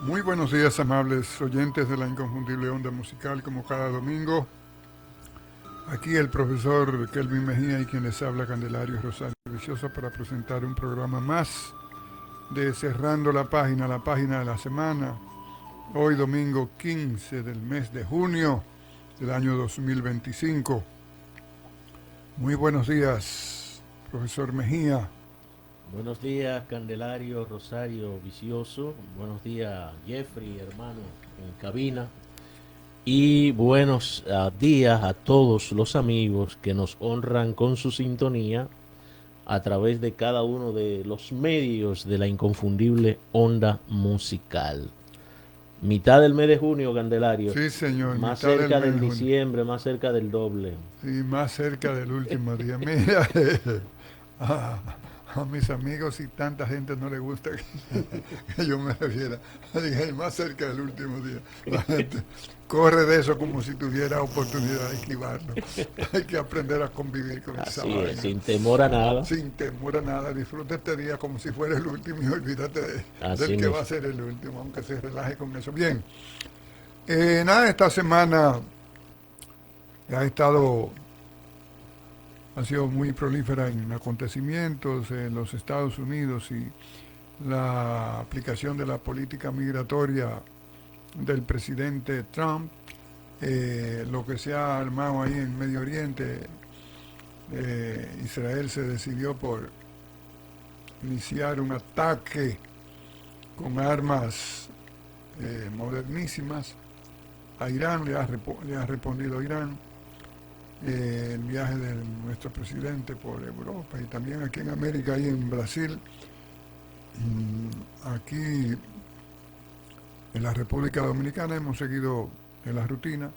Muy buenos días, amables oyentes de la inconfundible onda musical, como cada domingo. Aquí el profesor Kelvin Mejía y quien les habla, Candelario Rosario Vicioso, para presentar un programa más de Cerrando la página de la semana. Hoy domingo 15 del mes de junio del año 2025. Muy buenos días, profesor Mejía. Buenos días, Candelario, Rosario, Vicioso. Buenos días, Jeffrey, hermano, en cabina. Y buenos días a todos los amigos que nos honran con su sintonía a través de cada uno de los medios de la inconfundible onda musical. Mitad del mes de junio, Candelario. Sí, señor, Más mitad del cerca mes del de junio. diciembre, más cerca del doble. Y más cerca del último día. Mira, a, a mis amigos y tanta gente no le gusta que yo me refiera. Dije, más cerca del último día. La gente corre de eso como si tuviera oportunidad de esquivarlo. Hay que aprender a convivir con esa Así es, vaina. sin temor a nada. Sin temor a nada, disfruta este día como si fuera el último y olvídate del Así que va a mismo. ser el último, aunque se relaje con eso. Bien, nada, esta semana ha estado ha sido muy prolífera en acontecimientos en los Estados Unidos y la aplicación de la política migratoria del presidente Trump, lo que se ha armado ahí en Medio Oriente. Israel se decidió por iniciar un ataque con armas modernísimas a Irán, le ha respondido Irán. El viaje de nuestro presidente por Europa y también aquí en América y en Brasil. Aquí en la República Dominicana hemos seguido en la rutina,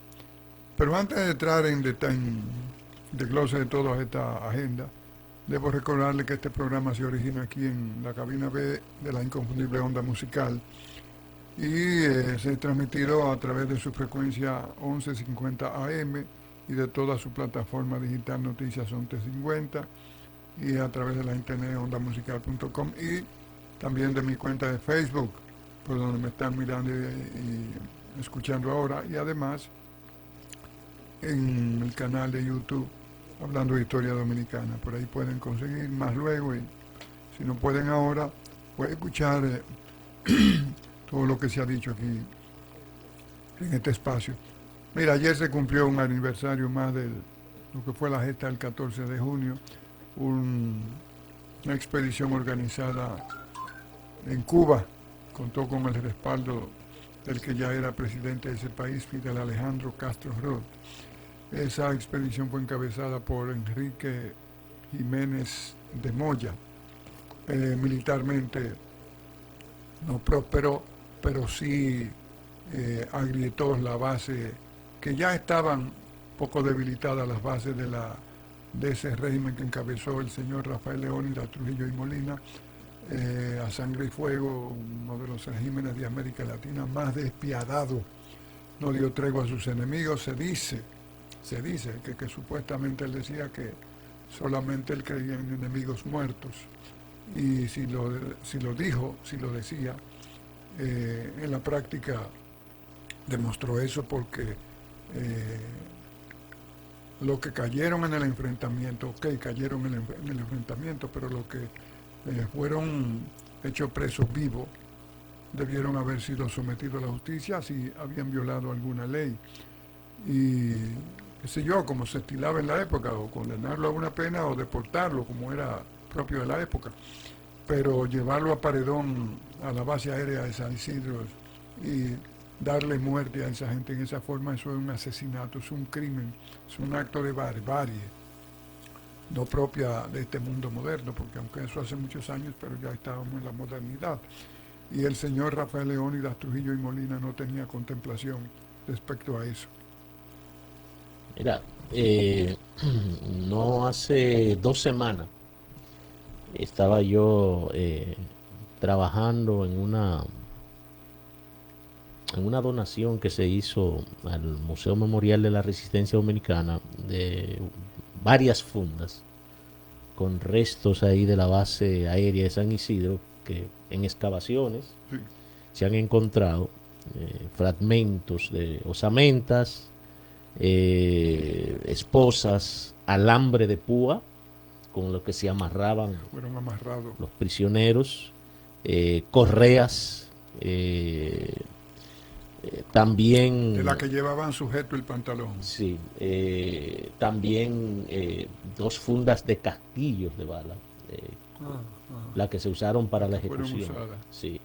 pero antes de entrar en desglose de toda esta agenda, debo recordarle que este programa se origina aquí en la cabina B de la inconfundible onda musical y se ha transmitido a través de su frecuencia 1150 AM y de toda su plataforma digital Noticias 1150 y a través de la internet ondamusical.com y también de mi cuenta de Facebook, por donde me están mirando y escuchando ahora, y además en el canal de YouTube Hablando de Historia Dominicana. Por ahí pueden conseguir más luego y si no pueden ahora, pueden escuchar todo lo que se ha dicho aquí en este espacio. Mira, ayer se cumplió un aniversario más de lo que fue la gesta del 14 de junio, un, una expedición organizada en Cuba, contó con el respaldo del que ya era presidente de ese país, Fidel Alejandro Castro Rod. Esa expedición fue encabezada por Enrique Jiménez de Moya. Militarmente no prosperó, pero sí agrietó la base, que ya estaban poco debilitadas las bases de ese régimen que encabezó el señor Rafael Leónidas Trujillo y Molina, a sangre y fuego, uno de los regímenes de América Latina más despiadado, no dio tregua a sus enemigos. Se dice que supuestamente él decía que solamente él creía en enemigos muertos. Y si lo dijo, si lo decía, en la práctica demostró eso porque los que cayeron en el enfrentamiento, ok, cayeron en el enfrentamiento, pero los que fueron hechos presos vivos debieron haber sido sometidos a la justicia si habían violado alguna ley. Y qué sé yo, como se estilaba en la época, o condenarlo a una pena o deportarlo, como era propio de la época. Pero llevarlo a Paredón, a la base aérea de San Isidro, y darle muerte a esa gente en esa forma, eso es un asesinato, es un crimen, es un acto de barbarie, no propia de este mundo moderno, porque aunque eso hace muchos años, pero ya estábamos en la modernidad. Y el señor Rafael Leónidas Trujillo y Molina no tenía contemplación respecto a eso. Mira, no hace 2 semanas estaba yo trabajando en una donación que se hizo al Museo Memorial de la Resistencia Dominicana de varias fundas con restos ahí de la base aérea de San Isidro, que en excavaciones Sí. se han encontrado fragmentos de osamentas, esposas, alambre de púa con lo que se amarraban Fueron amarrados. los prisioneros, correas, también... De la que llevaban sujeto el pantalón. Sí, también 2 fundas de casquillos de bala, las que se usaron para la Fueron ejecución. usadas. Sí.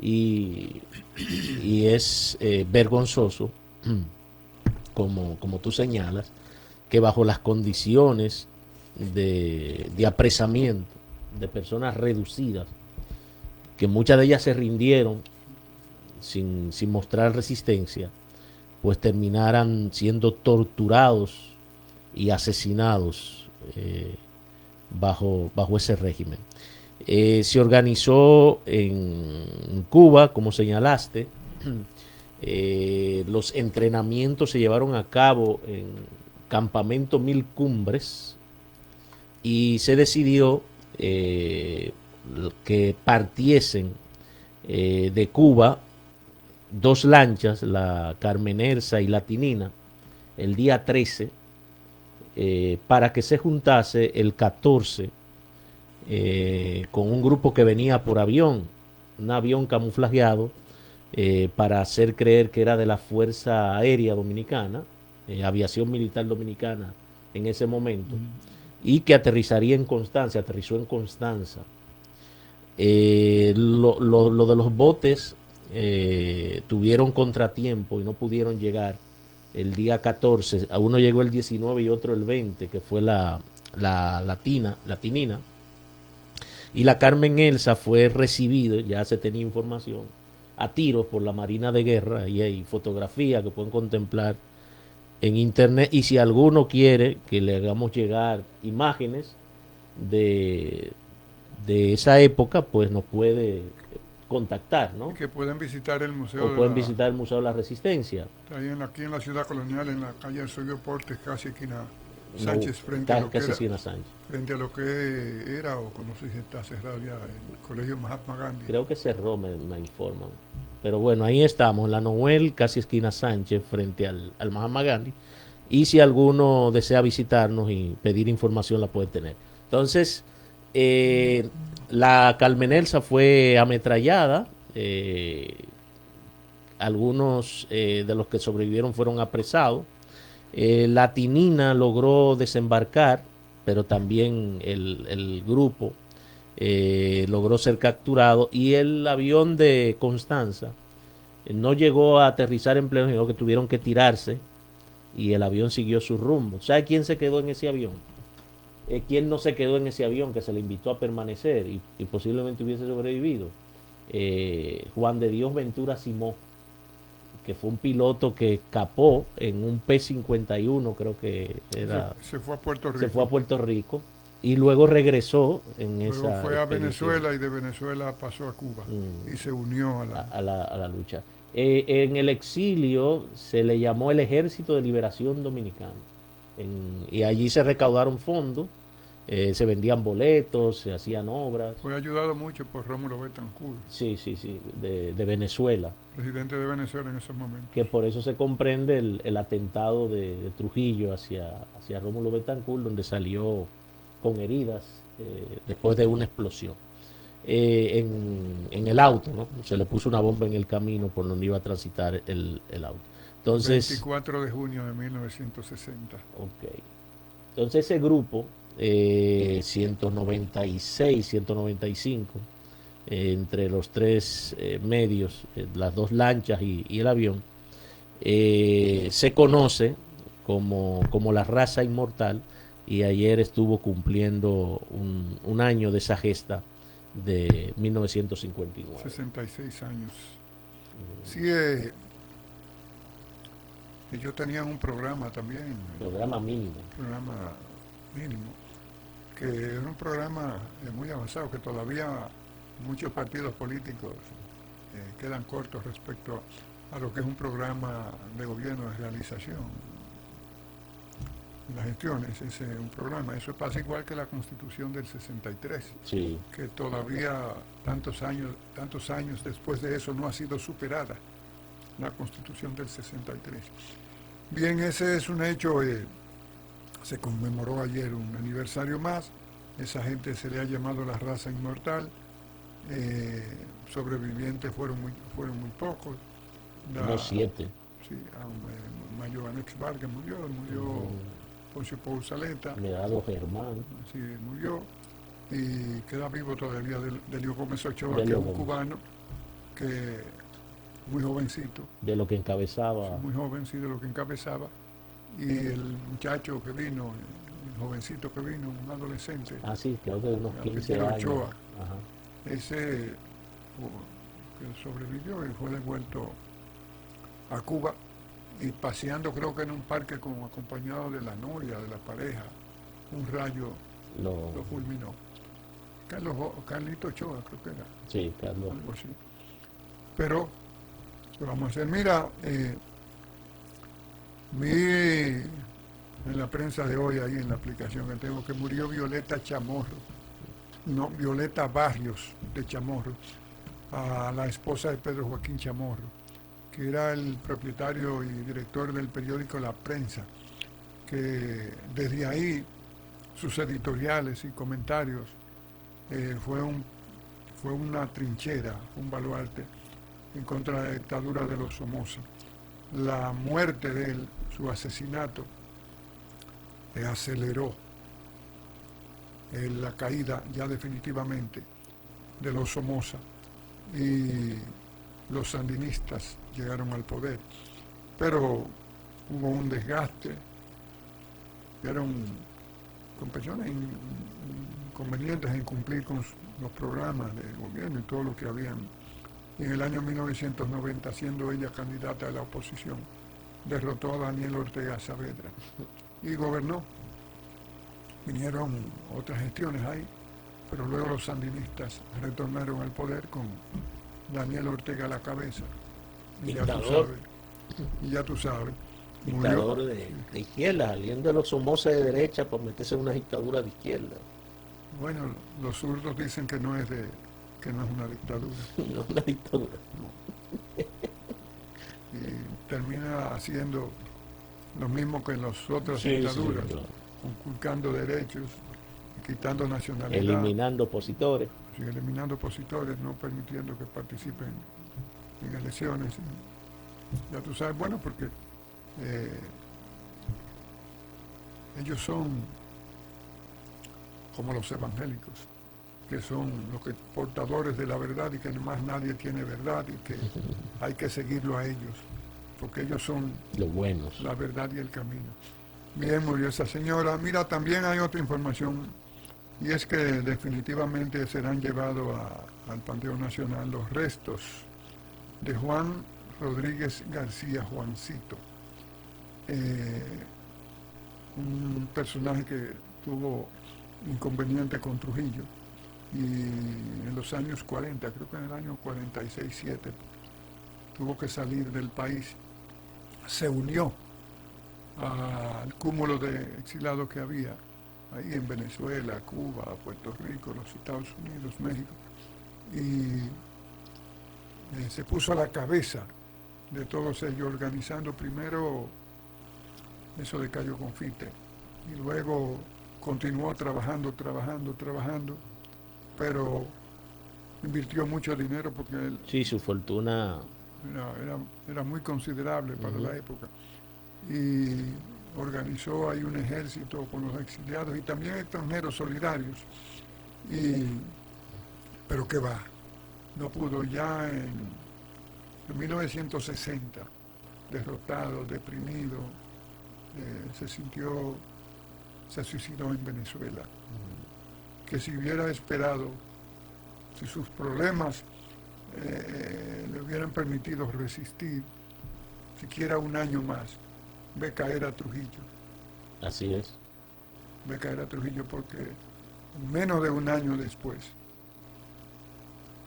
Y es vergonzoso, como tú señalas, que bajo las condiciones de apresamiento de personas reducidas, que muchas de ellas se rindieron sin mostrar resistencia, pues terminaran siendo torturados y asesinados bajo ese régimen. Se organizó en Cuba, como señalaste, los entrenamientos se llevaron a cabo en Campamento Mil Cumbres y se decidió que partiesen de Cuba 2 lanchas, la Carmen Elsa y la Tinina, el día 13, para que se juntase el 14 con un grupo que venía por avión, un avión camuflajeado, para hacer creer que era de la Fuerza Aérea Dominicana, Aviación Militar Dominicana en ese momento, y que aterrizaría en Constanza, aterrizó en Constanza. Lo de los botes tuvieron contratiempo y no pudieron llegar el día 14, a uno llegó el 19 y otro el 20, que fue la Tinina, y la Carmen Elsa fue recibida, ya se tenía información, a tiros por la Marina de Guerra, y hay fotografías que pueden contemplar en internet, y si alguno quiere que le hagamos llegar imágenes de esa época, pues nos puede contactar, ¿no? Y que pueden visitar el museo. O pueden visitar el Museo de la Resistencia. Está ahí aquí en la ciudad colonial, en la calle Eusebio Portes, casi esquina Sánchez, frente a lo que era, frente a lo que era, o no sé si está cerrado ya, el Colegio Mahatma Gandhi. Creo que cerró, me informan. Pero bueno, ahí estamos, en la Noel, casi esquina Sánchez, frente al Mahatma Gandhi. Y si alguno desea visitarnos y pedir información, la puede tener. Entonces, la Carmen Elsa fue ametrallada. Algunos de los que sobrevivieron fueron apresados. La Tinina logró desembarcar, pero también el grupo logró ser capturado, y el avión de Constanza no llegó a aterrizar en pleno, sino que tuvieron que tirarse y el avión siguió su rumbo. ¿Sabe quién se quedó en ese avión? ¿Quién no se quedó en ese avión, que se le invitó a permanecer y posiblemente hubiese sobrevivido? Juan de Dios Ventura Simó, que fue un piloto que escapó en un P-51, creo que era. Se fue a Puerto Rico. Se fue a Puerto Rico y luego regresó en luego esa fue a expedición. Venezuela, y de Venezuela pasó a Cuba y se unió a la lucha. En el exilio se le llamó el Ejército de Liberación Dominicano. Y allí se recaudaron fondos, se vendían boletos, se hacían obras. Fue ayudado mucho por Rómulo Betancourt. Sí, de Venezuela. Presidente de Venezuela en esos momentos. Que por eso se comprende el atentado de Trujillo hacia Rómulo Betancourt, donde salió con heridas después de una explosión. En el auto, ¿no? Se le puso una bomba en el camino por donde iba a transitar el auto. Entonces, 24 de junio de 1960. Ok. Entonces ese grupo, 196, 195, entre los 3 medios, las 2 lanchas y el avión, se conoce como la raza inmortal, y ayer estuvo cumpliendo un año de esa gesta de 1959. 66 años. Sí, ellos tenían un programa también. Programa mínimo. Programa mínimo. Que era un programa muy avanzado, que todavía muchos partidos políticos quedan cortos respecto a lo que es un programa de gobierno de realización. las gestiones, ese es un programa. Eso pasa igual que la Constitución del 63, Sí, que todavía tantos años después de eso no ha sido superada, la Constitución del 63. Bien, ese es un hecho, se conmemoró ayer un aniversario más, esa gente se le ha llamado la raza inmortal, eh, sobrevivientes fueron muy pocos. unos 7. Sí, Mayo Anex Vargas murió Mm, Poncio Pousaleta, Medado Germán, sí, murió, y queda vivo todavía Delio Gómez Ochoa, que es Delio un Gómez, cubano que muy jovencito, de lo que sí, encabezaba muy joven, sí, de lo que encabezaba, y el muchacho que vino, el jovencito que vino, un adolescente, así, creo que de unos 15 apellido años. Ochoa, Ajá. ese que sobrevivió y fue devuelto a Cuba y paseando creo que en un parque acompañado de la novia, de la pareja, un rayo Lo, lo fulminó. Carlito Ochoa creo que era, sí, Carlos. algo así. Pero, ¿qué vamos a hacer? Mira, vi en la prensa de hoy, ahí en la aplicación que tengo, que murió Violeta Chamorro, no, Violeta Barrios de Chamorro, a la esposa de Pedro Joaquín Chamorro, que era el propietario y director del periódico La Prensa, que desde ahí sus editoriales y comentarios fue, fue una trinchera, un baluarte en contra de la dictadura de los Somoza. La muerte de él, su asesinato, aceleró la caída ya definitivamente de los Somoza y los sandinistas llegaron al poder. Pero hubo un desgaste, eran compañeros inconvenientes en cumplir con los programas del gobierno y todo lo que habían. Y en el año 1990, siendo ella candidata a la oposición, derrotó a Daniel Ortega Saavedra y gobernó. Vinieron otras gestiones ahí, pero luego los sandinistas retornaron al poder con Daniel Ortega a la cabeza. Y ya tú Dictador, sabes, y ya tú sabes, murió. dictador de izquierda, saliendo de los Somoza de derecha por meterse en una dictadura de izquierda. Bueno, los zurdos dicen que no es una dictadura. No una dictadura. Y termina haciendo lo mismo que en las otras Sí, sí, dictaduras, claro. conculcando derechos, quitando nacionalidad, Eliminando opositores. sí, eliminando opositores, no permitiendo que participen en elecciones. Ya tú sabes, bueno, porque ellos son como los evangélicos, que son los que portadores de la verdad y que más nadie tiene verdad y que hay que seguirlo a ellos, porque ellos son Los buenos. la verdad y el camino. Bien, murió esa señora. Mira, también hay otra información, y es que definitivamente serán llevados al Panteón Nacional los restos de Juan Rodríguez García, Juancito, un personaje que tuvo inconveniente con Trujillo, y en los años 40, creo que en el año 46-7, tuvo que salir del país, se unió al cúmulo de exilados que había ahí en Venezuela, Cuba, Puerto Rico, los Estados Unidos, México, y se puso a la cabeza de todos ellos, organizando primero eso de Cayo Confite, y luego continuó trabajando, pero invirtió mucho dinero porque él Sí, su fortuna. era muy considerable para la época, y organizó ahí un ejército con los exiliados y también extranjeros solidarios, pero que va, no pudo. Ya en 1960, derrotado, deprimido, se suicidó en Venezuela, que si hubiera esperado, si sus problemas le hubieran permitido resistir siquiera un año más, ve caer a Trujillo, Así es. porque menos de un año después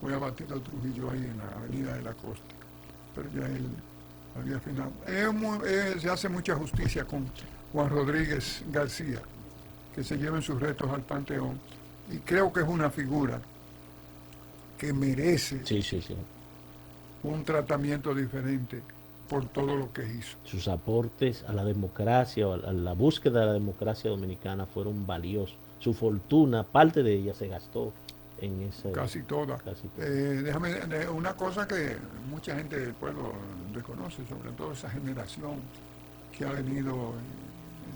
fue abatido a Trujillo ahí en la Avenida de la Costa, pero ya él había finado. Se hace mucha justicia con Juan Rodríguez García, que se lleven sus restos al Panteón. Y creo que es una figura que merece Sí, sí, sí. un tratamiento diferente por todo lo que hizo. Sus aportes a la democracia, o a la búsqueda de la democracia dominicana fueron valiosos. Su fortuna, parte de ella se gastó en ese... Casi toda. Casi todo. Una cosa que mucha gente del pueblo desconoce, sobre todo esa generación que ha venido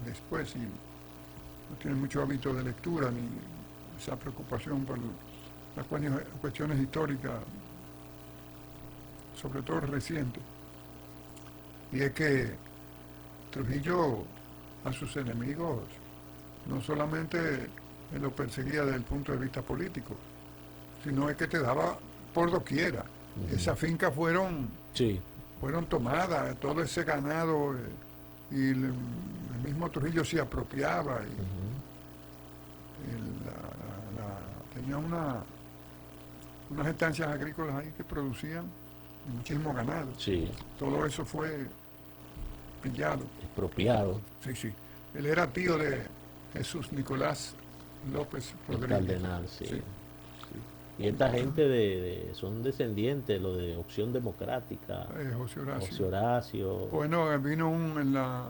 después y no tiene mucho hábito de lectura ni esa preocupación por las cuestiones históricas, sobre todo recientes. Y es que Trujillo a sus enemigos no solamente lo perseguía desde el punto de vista político, sino es que te daba por doquiera. Esas fincas fueron Sí, tomadas, todo ese ganado, y el mismo Trujillo se apropiaba. Tenía unas estancias agrícolas ahí que producían muchísimo ganado. sí, Todo eso fue pillado. expropiado. Sí, sí. Él era tío de Jesús Nicolás López El Rodríguez. cardenal, sí. Sí. Y esta gente son descendientes, lo de Opción Democrática, José Horacio. José Horacio. Bueno, vino en la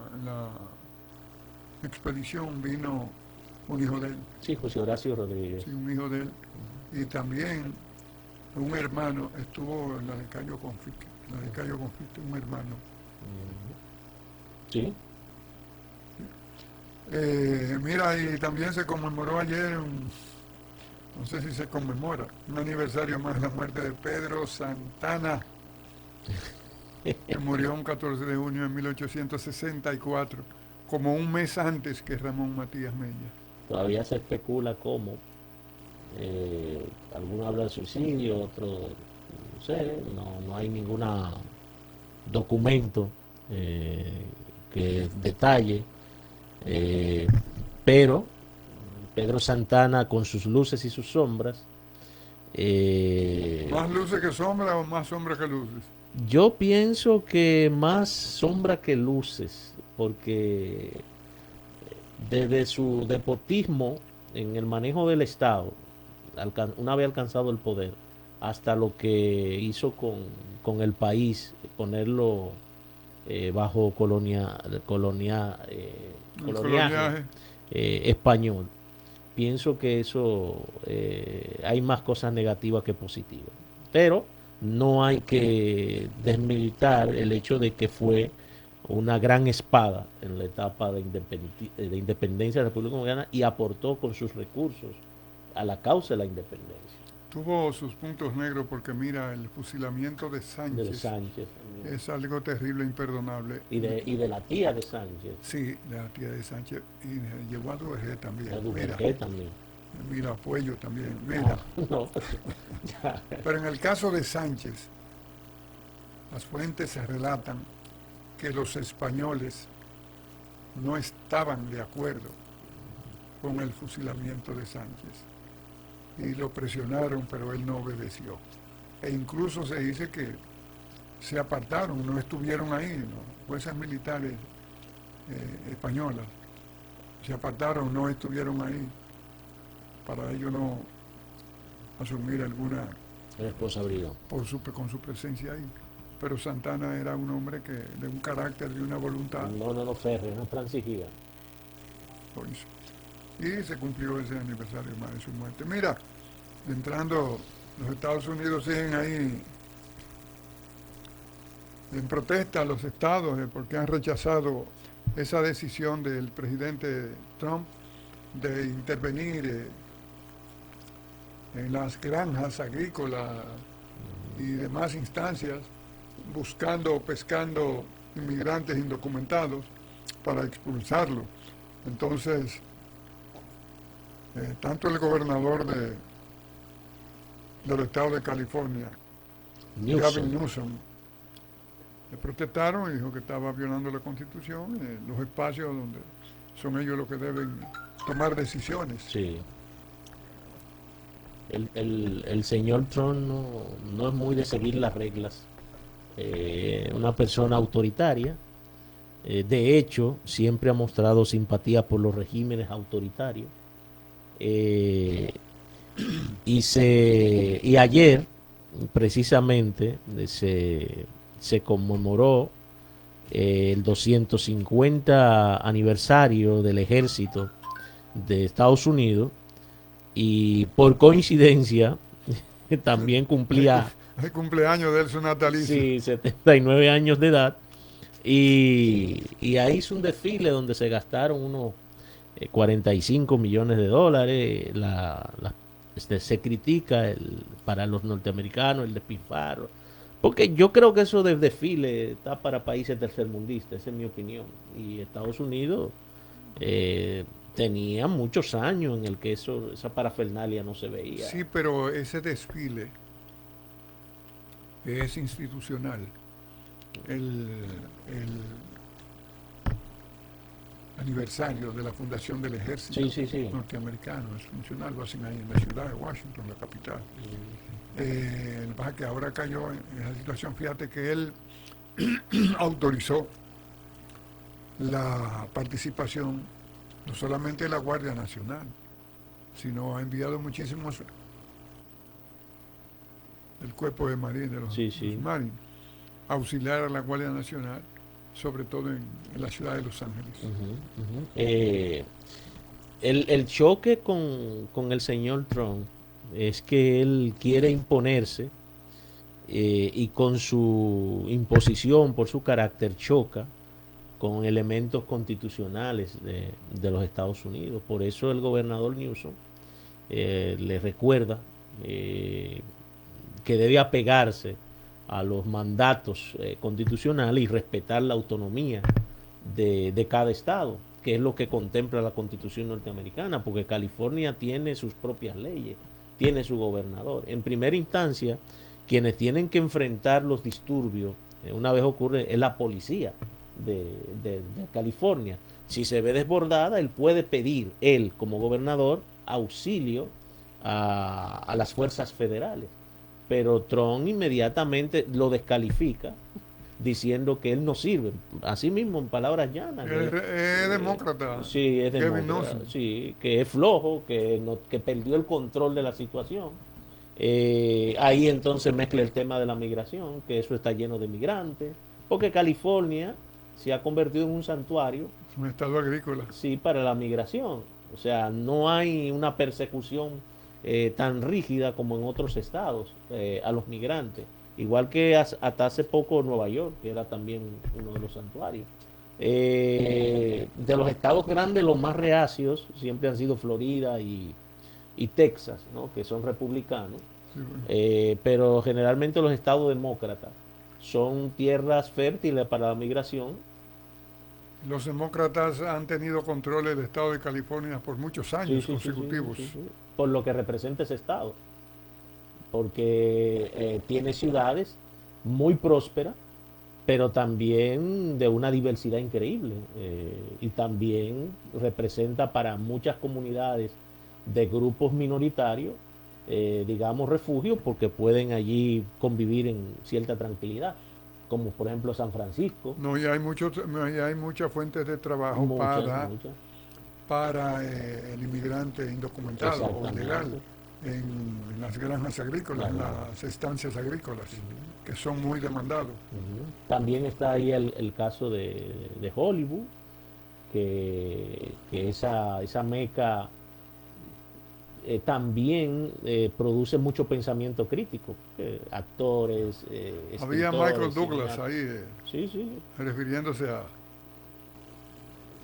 expedición, vino un hijo de él. Sí, José Horacio Rodríguez. Sí, un hijo de él. Y también un hermano estuvo en la de Cayo Confite. La de Cayo Confite, un hermano. Sí, Mira, y también se conmemoró ayer, no sé si se conmemora, un aniversario más de la muerte de Pedro Santana, que murió un 14 de junio de 1864, como un mes antes que Ramón Matías Mella. todavía se especula cómo. Algunos hablan de suicidio, otros, no sé, no hay ningún documento que detalle, pero Pedro Santana con sus luces y sus sombras. ¿Más luces que sombras o más sombras que luces? Yo pienso que más sombra que luces, porque desde su despotismo en el manejo del Estado, una vez alcanzado el poder, hasta lo que hizo con el país, ponerlo bajo coloniaje español. Pienso que eso hay más cosas negativas que positivas. Pero no hay que desmilitar el hecho de que fue una gran espada en la etapa de independencia de la República Dominicana y aportó con sus recursos a la causa de la independencia. Tuvo sus puntos negros porque mira, el fusilamiento de De Sánchez Sánchez es algo terrible, imperdonable. y de la tía de Sánchez. Sí, de la tía de Sánchez, y llegó a Duvergé también. A Mira, Duvergé también. mira, Apoyo también, mira. No. Pero en el caso de Sánchez, las fuentes se relatan que los españoles no estaban de acuerdo con el fusilamiento de Sánchez y lo presionaron, pero él no obedeció. E incluso se dice que se apartaron, no estuvieron ahí, ¿no? Fuerzas militares españolas se apartaron, no estuvieron ahí, para ellos no asumir alguna Responsabilidad. con su presencia ahí. Pero Santana era un hombre que de un carácter, de una voluntad. No, Ferrer, no transigía. Lo hizo. Y se cumplió ese aniversario más de su muerte. Mira, entrando, los Estados Unidos siguen ahí en protesta a los estados porque han rechazado esa decisión del presidente Trump de intervenir en las granjas agrícolas y demás instancias pescando inmigrantes indocumentados para expulsarlos. Entonces, tanto el gobernador del estado de California, Gavin Newsom, le protestaron y dijo que estaba violando la Constitución, los espacios donde son ellos los que deben tomar decisiones. Sí. El señor Trump no es muy de seguir las reglas. Una persona autoritaria, De hecho, siempre ha mostrado simpatía por los regímenes autoritarios. Eh, y ayer, precisamente, se conmemoró el 250 aniversario del ejército de Estados Unidos y por coincidencia también cumplía El cumpleaños de él, su natalicio. sí, 79 años de edad y ahí hizo un desfile donde se gastaron unos 45 millones de dólares. Se critica para los norteamericanos el despilfarro, porque yo creo que eso del desfile está para países tercermundistas, esa es mi opinión. Y Estados Unidos eh, tenía muchos años en el que esa parafernalia no se veía. Sí, pero ese desfile es institucional. El aniversario de la fundación del ejército Sí. norteamericano es funcional, lo hacen ahí en la ciudad de Washington, la capital. El pasa que ahora cayó en esa situación. Fíjate que él autorizó la participación no solamente de la Guardia Nacional, sino ha enviado muchísimos del cuerpo de Marines, de los Marines, a auxiliar a la Guardia Nacional, sobre todo en la ciudad de Los Ángeles. El choque con el señor Trump es que él quiere imponerse y con su imposición, por su carácter, choca con elementos constitucionales de los Estados Unidos. Por eso el gobernador Newsom le recuerda que debe apegarse a los mandatos constitucionales y respetar la autonomía de cada estado, que es lo que contempla la Constitución norteamericana, porque California tiene sus propias leyes, tiene su gobernador. En primera instancia, quienes tienen que enfrentar los disturbios, una vez ocurre, es la policía de California. Si se ve desbordada, él puede pedir, él como gobernador, auxilio a las fuerzas federales. Pero Trump inmediatamente lo descalifica diciendo que él no sirve. Así mismo, en palabras llanas. Es demócrata. Sí, es demócrata. Sí, que es flojo, que perdió el control de la situación. Ahí entonces mezcla el tema de la migración, que eso está lleno de migrantes, porque California se ha convertido en un santuario. Es un estado agrícola. Sí, para la migración. O sea, no hay una persecución tan rígida como en otros estados a los migrantes. Igual que hasta hace poco Nueva York, que era también uno de los santuarios. De los estados grandes, los más reacios siempre han sido Florida y Texas, ¿no? Que son republicanos. Sí, bueno. Pero generalmente los estados demócratas son tierras fértiles para la migración. Los demócratas han tenido control del estado de California por muchos años consecutivos. Sí. Por lo que representa ese estado. Porque tiene ciudades muy prósperas, pero también de una diversidad increíble. Y también representa para muchas comunidades de grupos minoritarios, digamos, refugio, porque pueden allí convivir en cierta tranquilidad, como por ejemplo San Francisco. No, y hay muchas fuentes de trabajo para el inmigrante indocumentado o ilegal en las granjas agrícolas, en las estancias agrícolas, que son muy demandados. También está ahí el caso de Hollywood, que esa meca también produce mucho pensamiento crítico. Actores, había Michael Douglas ahí, sí. refiriéndose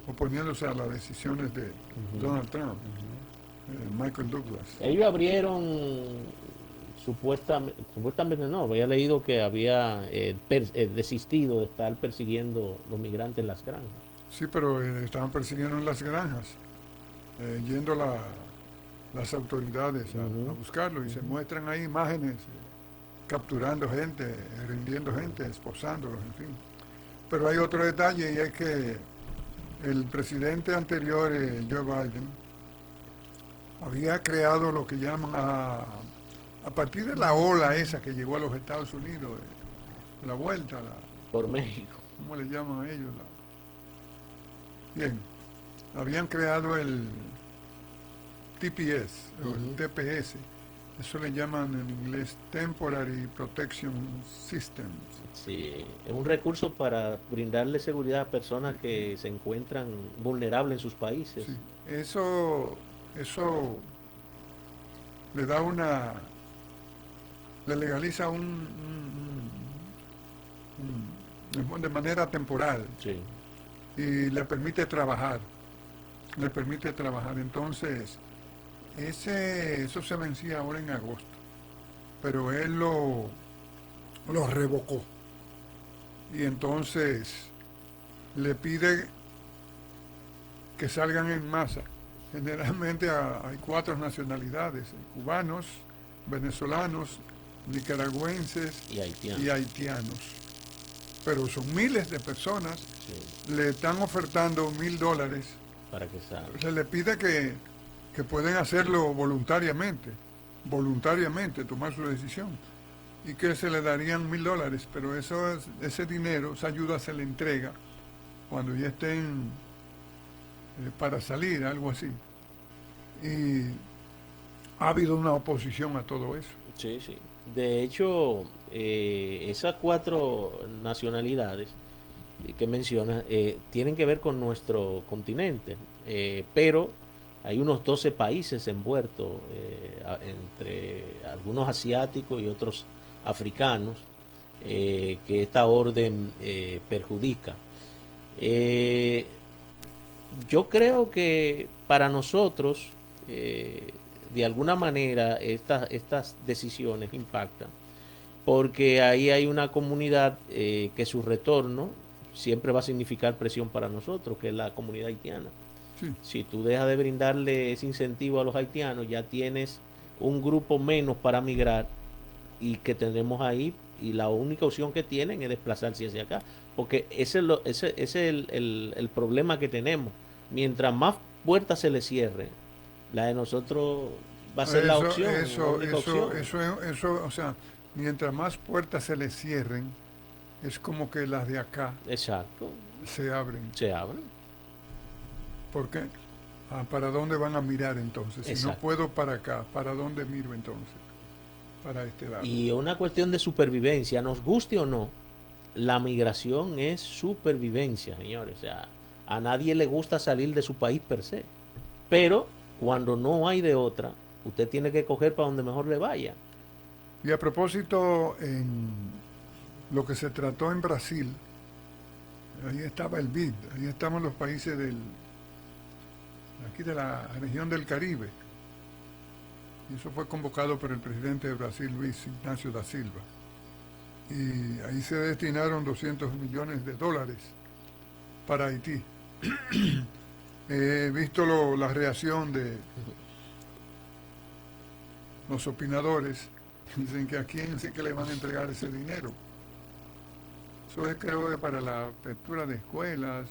oponiéndose a las decisiones de Donald Trump. Michael Douglas. Ellos abrieron supuestamente no, había leído que había desistido de estar persiguiendo los migrantes en las granjas. Sí, pero estaban persiguiendo en las granjas, yendo las autoridades a buscarlo, y se muestran ahí imágenes capturando gente, rindiendo gente, esposándolos, en fin. Pero hay otro detalle, y es que el presidente anterior, Joe Biden, había creado lo que llaman a partir de la ola esa que llegó a los Estados Unidos, la vuelta, por México. ¿Cómo le llaman a ellos? Bien, habían creado el TPS, o el Ujú. TPS, eso le llaman en inglés Temporary Protection Systems. Sí, es un recurso para brindarle seguridad a personas que se encuentran vulnerables en sus países. Sí, eso le da una, le legaliza de manera temporal Sí, y le permite trabajar. Entonces, eso se vencía ahora en agosto, pero él lo revocó y entonces le pide que salgan en masa. Generalmente hay 4 nacionalidades, cubanos, venezolanos, nicaragüenses y haitiano. y haitianos. Pero son miles de personas, Sí, le están ofertando $1,000. para que salga. Se le pide que pueden hacerlo voluntariamente, tomar su decisión, y que se le darían $1,000, pero ese dinero, esa ayuda se le entrega cuando ya estén para salir, algo así. Y ha habido una oposición a todo eso. Sí, sí. De hecho, esas cuatro nacionalidades que mencionas tienen que ver con nuestro continente, pero hay unos 12 países envueltos, entre algunos asiáticos y otros africanos, que esta orden perjudica. Eh, yo creo que para nosotros, de alguna manera, estas decisiones impactan, porque ahí hay una comunidad que su retorno siempre va a significar presión para nosotros, que es la comunidad haitiana. Sí, Si tú dejas de brindarle ese incentivo a los haitianos, ya tienes un grupo menos para migrar y que tendremos ahí, y la única opción que tienen es desplazarse hacia acá, porque ese es el problema que tenemos. Mientras más puertas se le cierren, la de nosotros va a ser la eso, opción, la eso, única eso, opción. o sea, mientras más puertas se le cierren, es como que las de acá Exacto, se abren. se abre. ¿Por qué? ¿Para dónde van a mirar entonces? Si no Exacto. puedo para acá, ¿para dónde miro entonces? Para este lado. Y una cuestión de supervivencia, nos guste o no, la migración es supervivencia, señores. O sea, a nadie le gusta salir de su país per se. Pero cuando no hay de otra, usted tiene que coger para donde mejor le vaya. Y a propósito, en lo que se trató en Brasil, ahí estaba el BID, ahí estaban los países aquí de la región del Caribe. Y eso fue convocado por el presidente de Brasil, Luis Ignacio da Silva. Y ahí se destinaron $200 millones para Haití. He visto la reacción de los opinadores. Dicen que a quién sí que le van a entregar ese dinero. Eso es, creo que para la apertura de escuelas,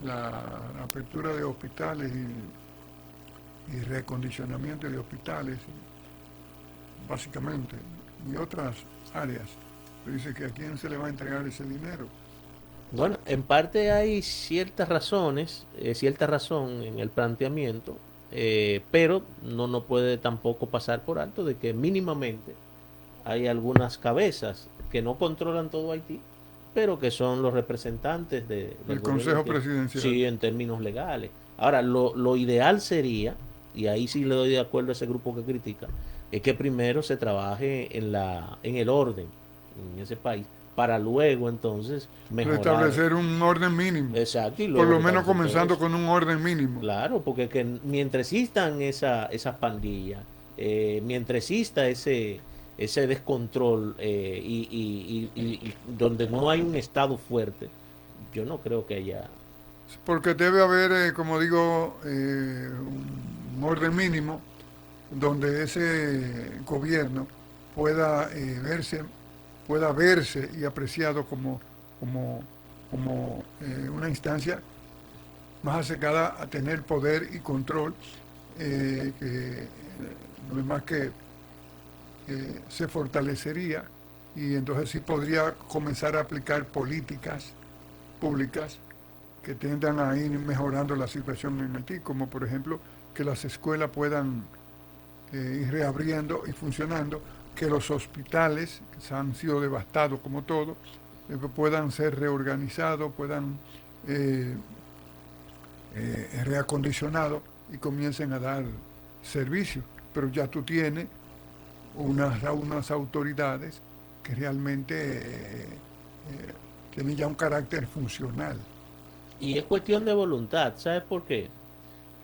la apertura de hospitales y reacondicionamiento de hospitales, básicamente, y otras áreas. Pero dice que a quién se le va a entregar ese dinero. Bueno, en parte hay ciertas razones, cierta razón en el planteamiento, pero no puede tampoco pasar por alto de que mínimamente hay algunas cabezas que no controlan todo Haití, pero que son los representantes del El gobierno Consejo haitiano. Presidencial. Sí, en términos legales. Ahora, lo ideal sería, y ahí sí le doy de acuerdo a ese grupo que critica, es que primero se trabaje en el orden en ese país, para luego entonces mejorar. Restablecer un orden mínimo. Exacto, y Por luego lo menos restablecer todo comenzando eso. con un orden mínimo. Claro, porque que mientras existan esas pandillas, mientras exista ese descontrol, y donde no hay un Estado fuerte, yo no creo que haya. Porque debe haber, como digo, un orden mínimo donde ese gobierno pueda verse y apreciado como una instancia más acercada a tener poder y control, que no es más que se fortalecería y entonces sí podría comenzar a aplicar políticas públicas que tiendan a ir mejorando la situación en Haití, como por ejemplo que las escuelas puedan ir reabriendo y funcionando, que los hospitales que han sido devastados como todo, puedan ser reorganizados, puedan eh, reacondicionados y comiencen a dar servicio. Pero ya tú tienes unas autoridades que realmente tienen ya un carácter funcional. Y es cuestión de voluntad, ¿sabes por qué?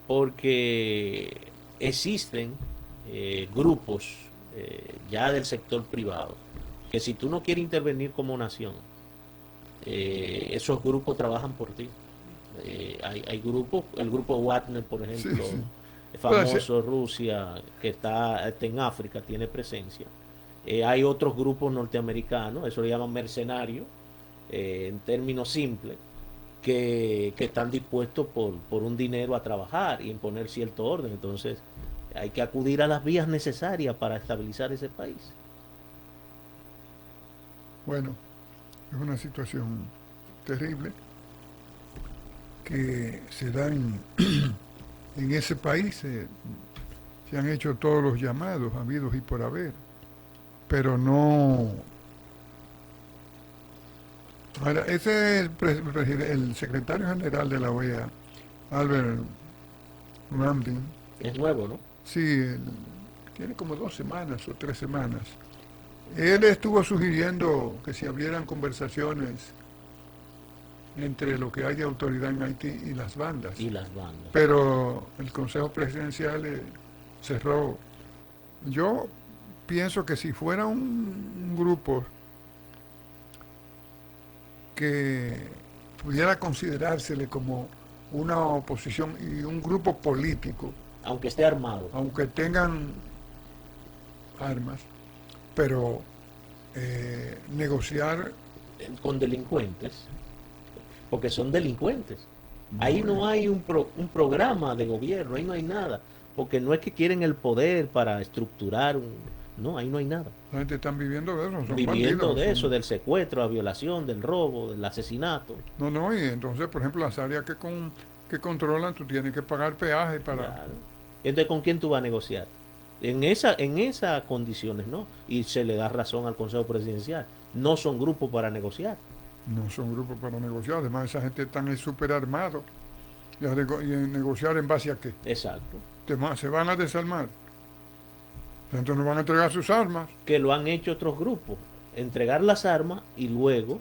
Porque existen grupos ya del sector privado que si tú no quieres intervenir como nación, esos grupos trabajan por ti. Hay grupos, el grupo Wagner, por Sí, ejemplo, sí. famoso, Rusia, que está en África, tiene presencia. Hay otros grupos norteamericanos, eso le llaman mercenarios, en términos simples, que están dispuestos por un dinero a trabajar y imponer cierto orden. Entonces, hay que acudir a las vías necesarias para estabilizar ese país. Bueno, es una situación terrible que se da en ese país. Se han hecho todos los llamados habidos y por haber, pero no. Ahora, ese es el secretario general de la OEA, Albert Ramdin. Es nuevo, ¿no? Sí, tiene como 2 semanas o 3 semanas. Él estuvo sugiriendo que se abrieran conversaciones entre lo que hay de autoridad en Haití y las bandas. Y las bandas. Pero el Consejo Presidencial cerró. Yo pienso que si fuera un grupo que pudiera considerársele como una oposición y un grupo político, Aunque esté armado. aunque tengan armas, pero negociar. Con delincuentes, porque son delincuentes. Ahí no hay un programa de gobierno, ahí no hay nada, porque no es que quieren el poder para estructurar no, ahí no hay nada. La gente está viviendo de eso, son Viviendo bandidos, de eso, son. del secuestro, la violación, del robo, del asesinato. No, no, y entonces, por ejemplo, las áreas que controlan, tú tienes que pagar peaje para. Claro. Entonces, ¿con quién tú vas a negociar? En esas condiciones, ¿no? Y se le da razón al Consejo Presidencial. No son grupos para negociar. No son grupos para negociar, además esa gente está súper armado. Y en negociar en base a qué. Exacto. Se van a desarmar. Entonces no van a entregar sus armas. Que lo han hecho otros grupos. Entregar las armas y luego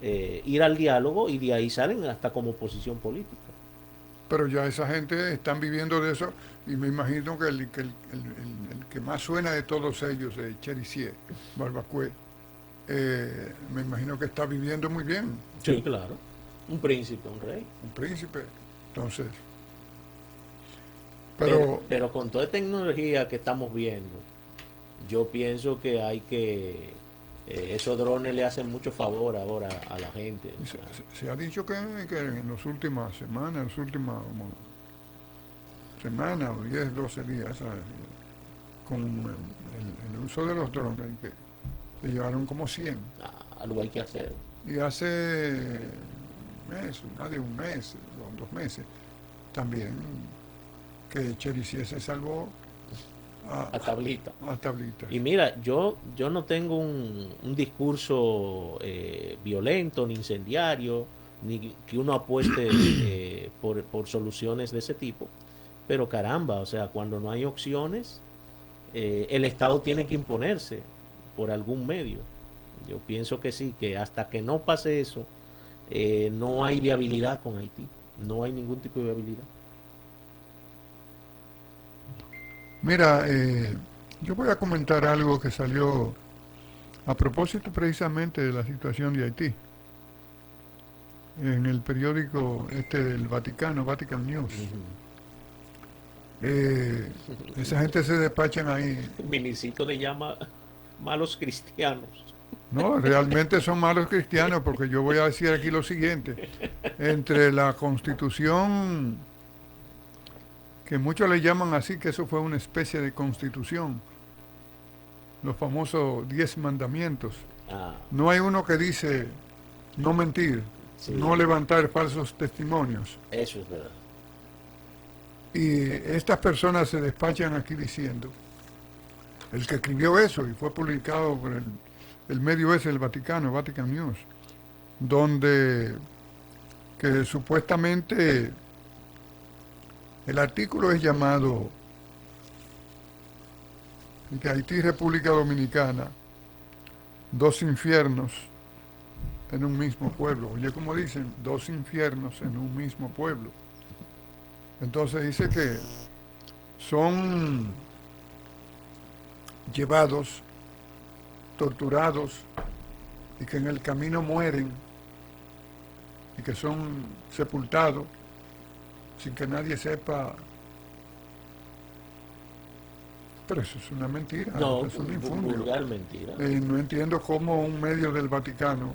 ir al diálogo y de ahí salen hasta como oposición política. Pero ya esa gente están viviendo de eso y me imagino que el que más suena de todos ellos es Cherizier, Barbacué. Me imagino que está viviendo muy bien. Sí, claro. Un príncipe, un rey. Un príncipe. Entonces, pero con toda tecnología que estamos viendo, yo pienso que hay que esos drones le hacen mucho favor ahora a la gente. Se ha dicho que en las últimas semanas, o 10, 12 días, ¿sabes? Con el uso de los drones, que se llevaron como 100. Algo hay que hacer. Y hace más de un mes, o 2 meses, también, que Cherizier se salvó A tablita. a tablita. Y mira, yo no tengo un discurso violento ni incendiario, ni que uno apueste por soluciones de ese tipo, pero caramba, o sea, cuando no hay opciones, el Estado tiene que imponerse por algún medio. Yo pienso que sí, que hasta que no pase eso, no hay viabilidad con Haití, no hay ningún tipo de viabilidad. Mira, yo voy a comentar algo que salió a propósito precisamente de la situación de Haití en el periódico del Vaticano, Vatican News. Esa gente se despachan ahí. Minicito le llama malos cristianos. No, realmente son malos cristianos, porque yo voy a decir aquí lo siguiente. Entre la Constitución, que muchos le llaman así, que eso fue una especie de constitución, los famosos 10 mandamientos, no hay uno que dice no mentir. Sí, no levantar falsos testimonios. eso es verdad. Y estas personas se despachan aquí diciendo, el que escribió eso y fue publicado por el medio ese, el Vaticano, Vatican News, donde que supuestamente el artículo es llamado que Haití y República Dominicana, dos infiernos en un mismo pueblo. Oye, como dicen, dos infiernos en un mismo pueblo. Entonces dice que son llevados, torturados, y que en el camino mueren, y que son sepultados sin que nadie sepa. Pero eso es una mentira, No, es un infundio. vulgar mentira. No entiendo cómo un medio del Vaticano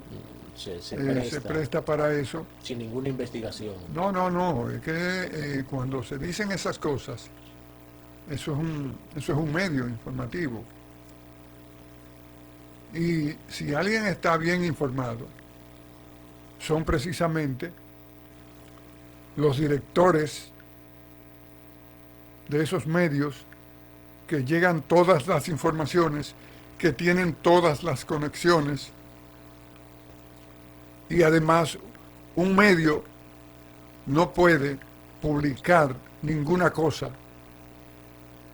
se presta para eso. Sin ninguna investigación. No, es que cuando se dicen esas cosas, eso es un medio informativo. Y si alguien está bien informado, son precisamente los directores de esos medios que llegan todas las informaciones, que tienen todas las conexiones, y además un medio no puede publicar ninguna cosa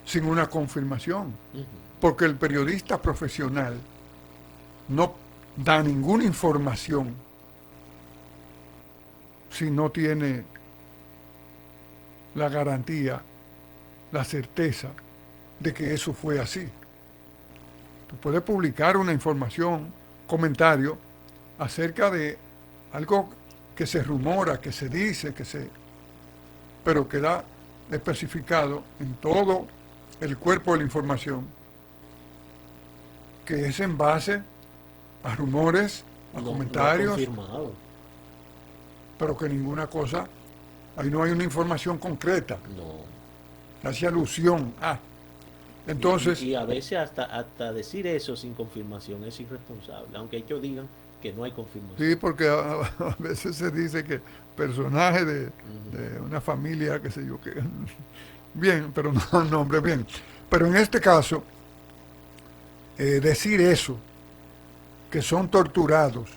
sin una confirmación, porque el periodista profesional no da ninguna información si no tiene la garantía, la certeza de que eso fue así. Tú puedes publicar una información, comentario acerca de algo que se rumora, que se dice, pero queda especificado en todo el cuerpo de la información, que es en base a rumores, a comentarios, confirmado. Pero que ninguna cosa, ahí no hay una información concreta. No. Hace alusión a. Entonces, y a veces hasta decir eso sin confirmación es irresponsable, aunque ellos digan que no hay confirmación. Sí, porque a veces se dice que personaje de una familia, qué sé yo, que bien, pero no nombre bien. Pero en este caso, decir eso, que son torturados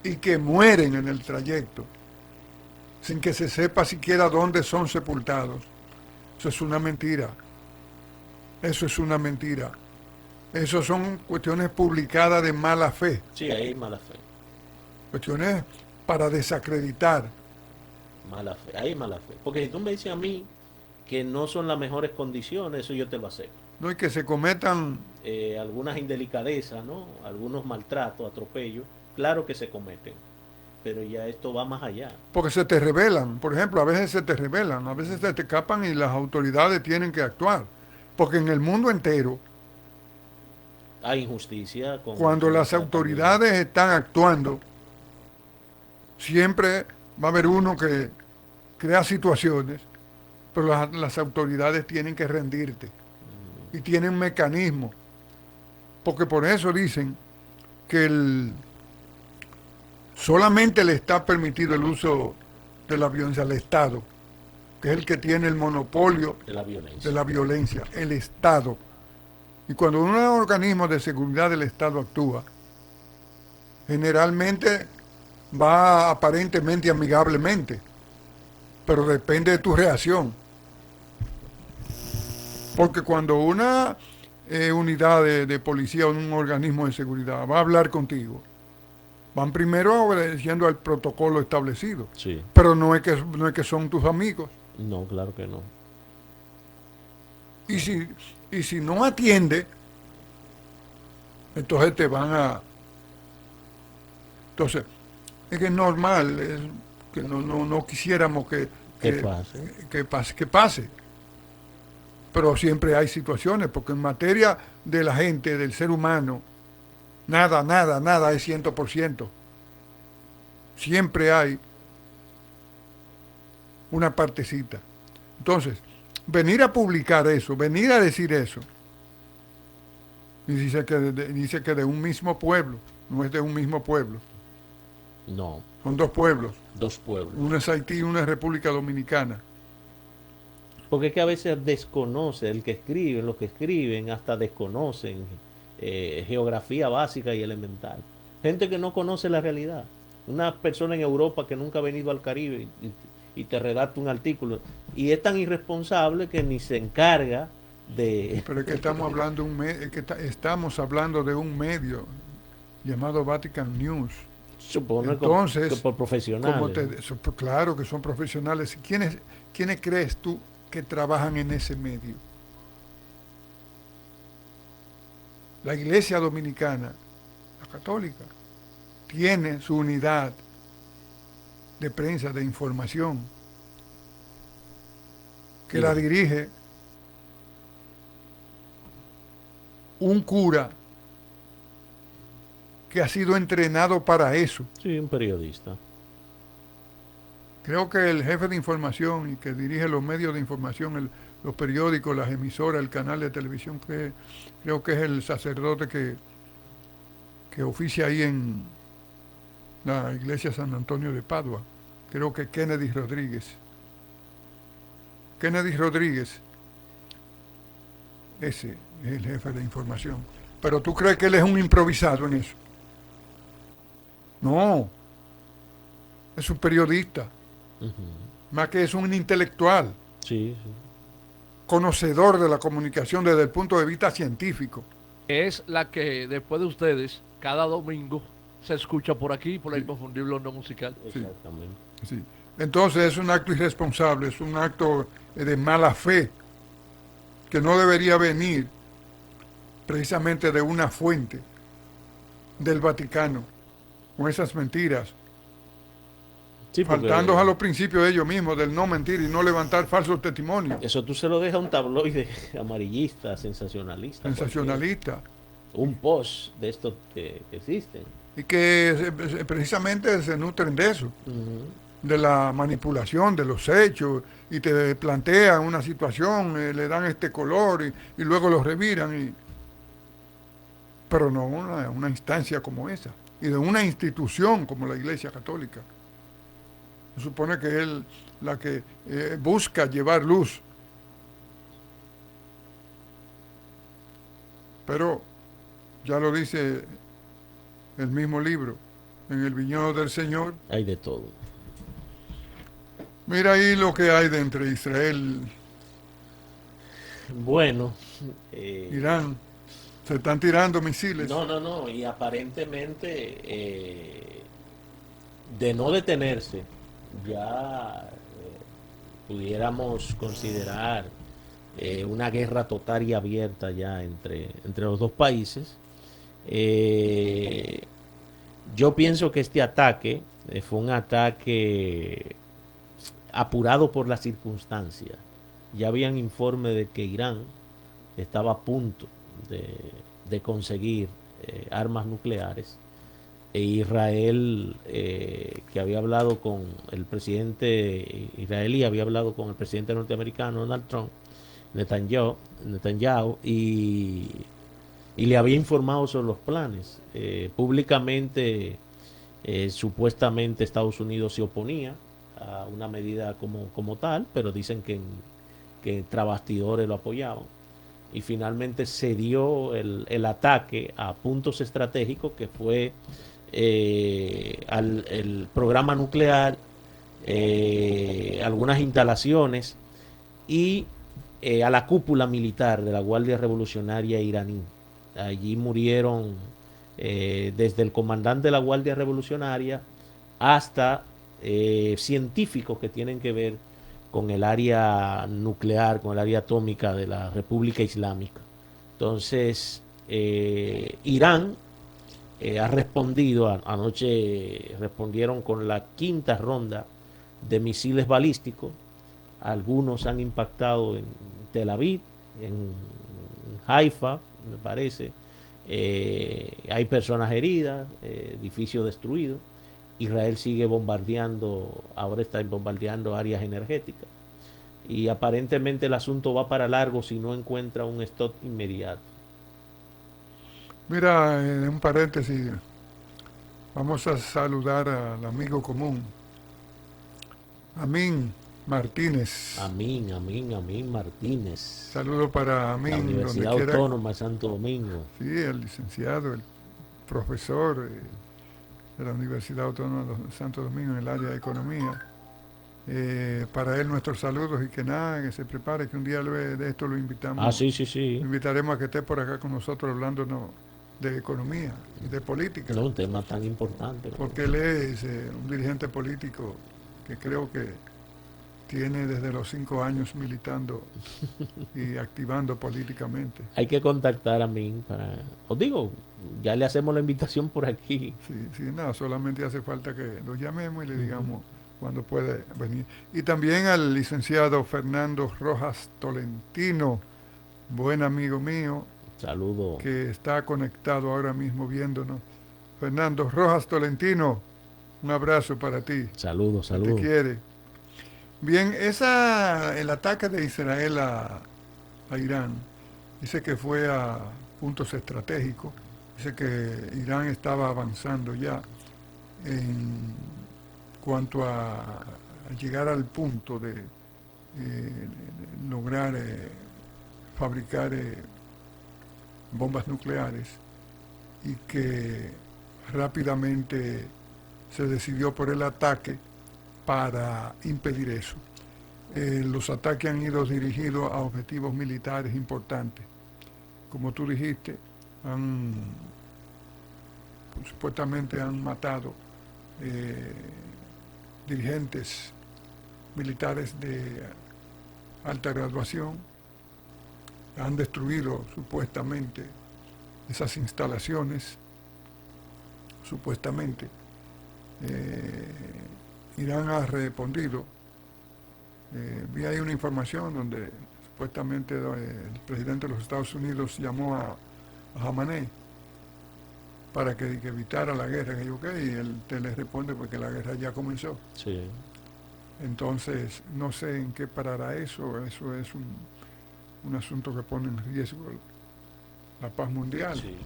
y que mueren en el trayecto, sin que se sepa siquiera dónde son sepultados, eso es una mentira. Eso es una mentira. Eso son cuestiones publicadas de mala fe. Sí, hay mala fe. Cuestiones para desacreditar. Mala fe, hay mala fe. Porque si tú me dices a mí que no son las mejores condiciones, eso yo te lo acepto. No, y que se cometan algunas indelicadezas, ¿no? Algunos maltratos, atropellos, claro que se cometen. Pero ya esto va más allá. Porque se te revelan, por ejemplo, a veces se te revelan, a veces se te escapan y las autoridades tienen que actuar. Porque en el mundo entero, hay injusticia. Cuando las autoridades están actuando, siempre va a haber uno que crea situaciones, pero las autoridades tienen que rendirte. Y tienen mecanismos. Porque por eso dicen que solamente le está permitido el uso de la violencia al Estado, que es el que tiene el monopolio de la violencia, el Estado. Y cuando un organismo de seguridad del Estado actúa, generalmente va aparentemente amigablemente, pero depende de tu reacción. Porque cuando una unidad de policía o un organismo de seguridad va a hablar contigo, van primero obedeciendo al protocolo establecido. Sí. Pero no es que son tus amigos. No, claro que no. Y si no atiende, entonces te van a... Entonces, es que es normal, es que no quisiéramos que pase. Pero siempre hay situaciones, porque en materia de la gente, del ser humano, nada es 100%. Siempre hay una partecita. Entonces, venir a publicar eso, venir a decir eso, y dice que de un mismo pueblo, no es de un mismo pueblo, No, Son dos pueblos. dos pueblos. Uno es Haití y uno es República Dominicana. Porque es que a veces desconoce, el que escribe, los que escriben hasta desconocen geografía básica y elemental. Gente que no conoce la realidad. Una persona en Europa que nunca ha venido al Caribe y te redacta un artículo. Y es tan irresponsable que ni se encarga de... Pero es que estamos hablando, estamos hablando de un medio llamado Vatican News. Supone Entonces, que por profesionales. claro que son profesionales. ¿Quiénes crees tú que trabajan en ese medio? La Iglesia Dominicana, la católica, tiene su unidad de prensa, de información, que Sí. la dirige un cura que ha sido entrenado para eso. Sí, un periodista. Creo que el jefe de información y que dirige los medios de información, los periódicos, las emisoras, el canal de televisión, creo que es el sacerdote que oficia ahí en la iglesia San Antonio de Padua. Creo que Kennedy Rodríguez. Kennedy Rodríguez, ese es el jefe de información. Pero tú crees que él es un improvisado en eso. No, es un periodista, Ujú. más que es un intelectual, Sí, sí. conocedor de la comunicación desde el punto de vista científico. Es la que después de ustedes, cada domingo, se escucha por aquí, por la Sí. inconfundible onda musical. Sí. Exactamente. Sí. Entonces es un acto irresponsable, es un acto de mala fe que no debería venir precisamente de una fuente del Vaticano, con esas mentiras, Sí, porque faltando a los principios de ellos mismos, del no mentir y no levantar falsos testimonios, eso tú se lo dejas a un tabloide amarillista, sensacionalista. sensacionalistas, Un post de estos que existen. y que precisamente se nutren de eso, Ujú. de la manipulación de los hechos, y te plantean una situación, le dan este color y luego lo reviran, pero no una instancia como esa, y de una institución como la Iglesia Católica. Se supone que es la que busca llevar luz. Pero ya lo dice el mismo libro, en el viñedo del Señor. Hay de todo. Mira ahí lo que hay de entre Israel Bueno, e Irán. Se están tirando misiles. no, y aparentemente de no detenerse, ya pudiéramos considerar una guerra total y abierta ya entre los dos países. Yo pienso que este ataque fue un ataque apurado por las circunstancias. Ya habían informes de que Irán estaba a punto de, de conseguir armas nucleares. E Israel, que había hablado con el presidente israelí, había hablado con el presidente norteamericano Donald Trump, Netanyahu, y le había informado sobre los planes. Públicamente, supuestamente Estados Unidos se oponía a una medida como tal, pero dicen que tras bastidores lo apoyaban. Y finalmente se dio el ataque a puntos estratégicos que fue el programa nuclear, algunas instalaciones y a la cúpula militar de la Guardia Revolucionaria iraní. Allí murieron desde el comandante de la Guardia Revolucionaria hasta científicos que tienen que ver con el área nuclear, con el área atómica de la República Islámica. Entonces, Irán ha respondido, anoche respondieron con la quinta ronda de misiles balísticos. Algunos han impactado en Tel Aviv, en Haifa, me parece. Hay personas heridas, edificios destruidos. Israel sigue bombardeando, ahora está bombardeando áreas energéticas. Y aparentemente el asunto va para largo si no encuentra un stop inmediato. Mira, en un paréntesis, Vamos a saludar al amigo común, Amín Martínez. Amín, Amín, Amín Martínez. Saludo para La Amín, donde Universidad quiera. Autónoma de Santo Domingo. Sí, el licenciado, el profesor de la Universidad Autónoma de Santo Domingo en el área de economía. Para él nuestros saludos y que nada, que se prepare, que un día de esto lo invitamos. Ah, sí, sí, sí. Lo invitaremos a que esté por acá con nosotros hablándonos de economía y de política. No, un tema tan importante. Porque él es un dirigente político que creo que tiene desde los 5 años militando y activando políticamente. Hay que contactar a mí para... Os digo, ya le hacemos la invitación por aquí. Sí, sí, nada, solamente hace falta que lo llamemos y le digamos cuando puede venir. Y también al licenciado Fernando Rojas Tolentino, buen amigo mío, Saludo. que está conectado ahora mismo viéndonos. Fernando Rojas Tolentino, un abrazo para ti. Saludos, Te saludos. quiere. Bien, el ataque de Israel a Irán, dice que fue a puntos estratégicos, dice que Irán estaba avanzando ya en cuanto a llegar al punto de lograr fabricar bombas nucleares y que rápidamente se decidió por el ataque para impedir eso. Los ataques han ido dirigidos a objetivos militares importantes. Como tú dijiste, supuestamente han matado dirigentes militares de alta graduación, han destruido supuestamente esas instalaciones, supuestamente. Irán ha respondido. Vi ahí una información donde supuestamente el presidente de los Estados Unidos llamó a Khamenei para que evitara la guerra, y él te le responde porque la guerra ya comenzó. Sí. Entonces, no sé en qué parará eso es un asunto que pone en riesgo la paz mundial, Sí.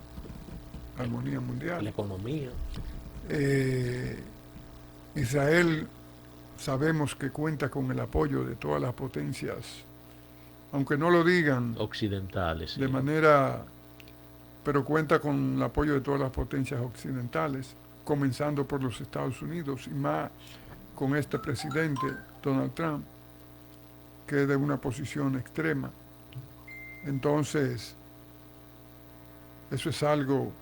la armonía mundial. La economía. Israel sabemos que cuenta con el apoyo de todas las potencias, aunque no lo digan Occidentales. Sí. de manera, pero cuenta con el apoyo de todas las potencias occidentales, comenzando por los Estados Unidos y más con este presidente, Donald Trump, que es de una posición extrema. Entonces, eso es algo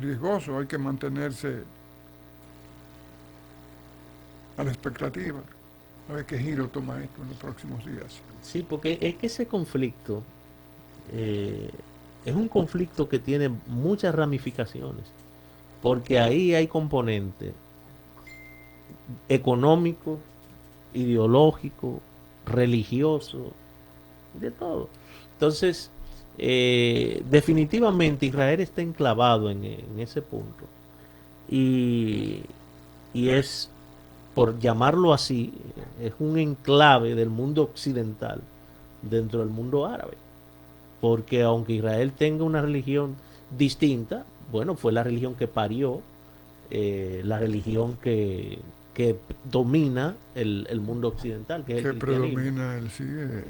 riesgoso, hay que mantenerse a la expectativa, a ver qué giro toma esto en los próximos días. Sí, porque es que ese conflicto es un conflicto que tiene muchas ramificaciones, porque ahí hay componentes económicos, ideológicos, religiosos, de todo. Entonces, definitivamente Israel está enclavado en ese punto. Y es, por llamarlo así, es un enclave del mundo occidental dentro del mundo árabe. Porque aunque Israel tenga una religión distinta, bueno, fue la religión que parió, la religión que domina el mundo occidental, que es el Que cristianismo. predomina el sigue.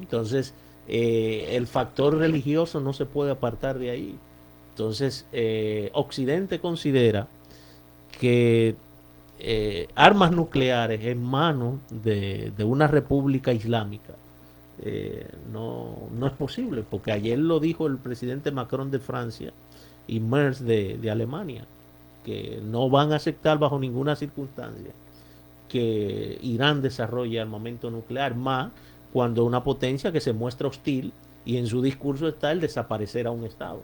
Entonces, el factor religioso no se puede apartar de ahí. Entonces, Occidente considera que armas nucleares en manos de una república islámica no es posible, porque ayer lo dijo el presidente Macron de Francia y Merz de Alemania, que no van a aceptar bajo ninguna circunstancia que Irán desarrolle armamento nuclear, más cuando una potencia que se muestra hostil y en su discurso está el desaparecer a un Estado.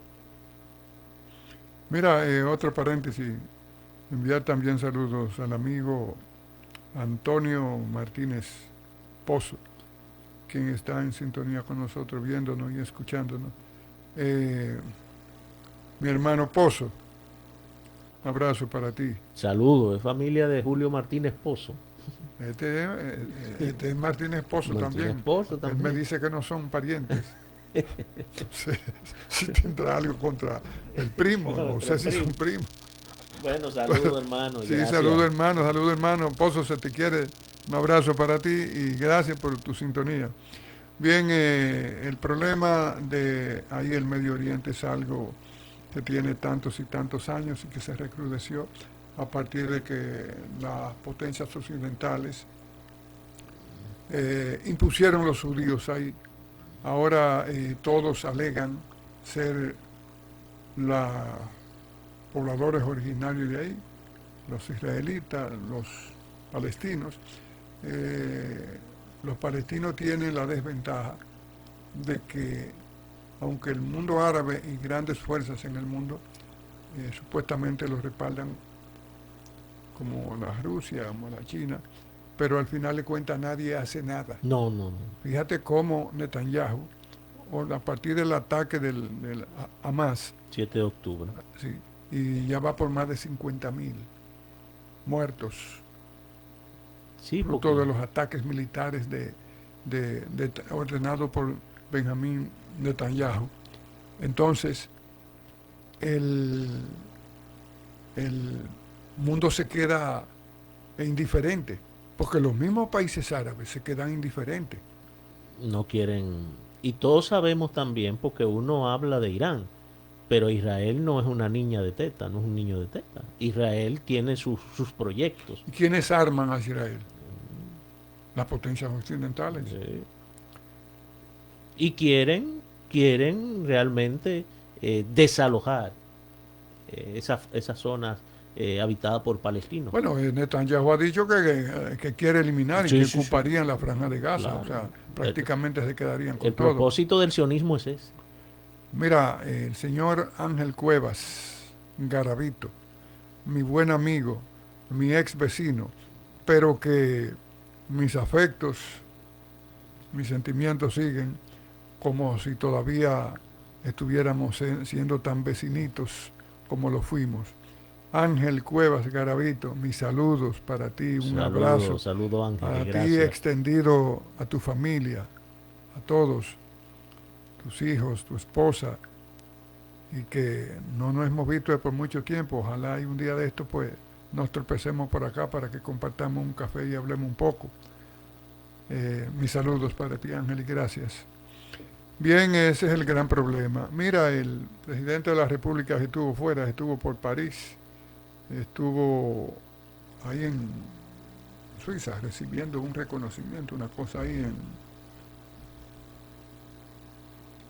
Mira, otro paréntesis, enviar también saludos al amigo Antonio Martínez Pozo, quien está en sintonía con nosotros, viéndonos y escuchándonos. Mi hermano Pozo, abrazo para ti. Saludos, es familia de Julio Martínez Pozo. Este es Martínez Pozo Martínez también. Pozo Él también. me dice que no son parientes. Si tendrá algo contra el primo, no sé si son primos. Bueno, saludos, hermano. Sí, Gracias. saludo hermano. Pozo, se te quiere. Un abrazo para ti y gracias por tu sintonía. Bien, el problema de ahí el Medio Oriente es algo que tiene tantos y tantos años y que se recrudeció a partir de que las potencias occidentales impusieron los judíos ahí. Ahora todos alegan ser los pobladores originarios de ahí, los israelitas, los palestinos. Los palestinos tienen la desventaja de que, aunque el mundo árabe y grandes fuerzas en el mundo supuestamente los respaldan, como la Rusia, como la China, pero al final de cuentas nadie hace nada. No, no, no. Fíjate cómo Netanyahu, a partir del ataque del Hamas, 7 de octubre. sí, y ya va por más de 50.000 muertos, Sí, fruto de los ataques militares ordenados por Benjamín Netanyahu. Entonces, el mundo se queda indiferente, porque los mismos países árabes se quedan indiferentes. no quieren. Y todos sabemos también, porque uno habla de Irán, pero Israel no es una niña de teta, no es un niño de teta. Israel tiene sus proyectos. ¿Y quiénes arman a Israel? Las potencias occidentales. Sí. Y quieren realmente desalojar esas zonas habitadas por palestinos. Bueno, Netanyahu ha dicho que quiere eliminar y Sí, que sí, sí. ocuparían la franja de Gaza. Claro. O sea, prácticamente se quedarían con El todo. propósito del sionismo es ese. Mira, el señor Ángel Cuevas Garavito, mi buen amigo, mi ex vecino, pero que mis afectos, mis sentimientos siguen como si todavía estuviéramos siendo tan vecinitos como lo fuimos. Ángel Cuevas Garavito, mis saludos para ti, un abrazo Saludo, Ángel, para ti gracias. extendido a tu familia, a todos, tus hijos, tu esposa, y que no nos hemos visto por mucho tiempo. Ojalá y un día de esto pues nos tropecemos por acá para que compartamos un café y hablemos un poco. Mis saludos para ti, Ángel, y gracias. Bien, ese es el gran problema. Mira, el presidente de la República estuvo fuera, estuvo por París, estuvo ahí en Suiza recibiendo un reconocimiento, una cosa ahí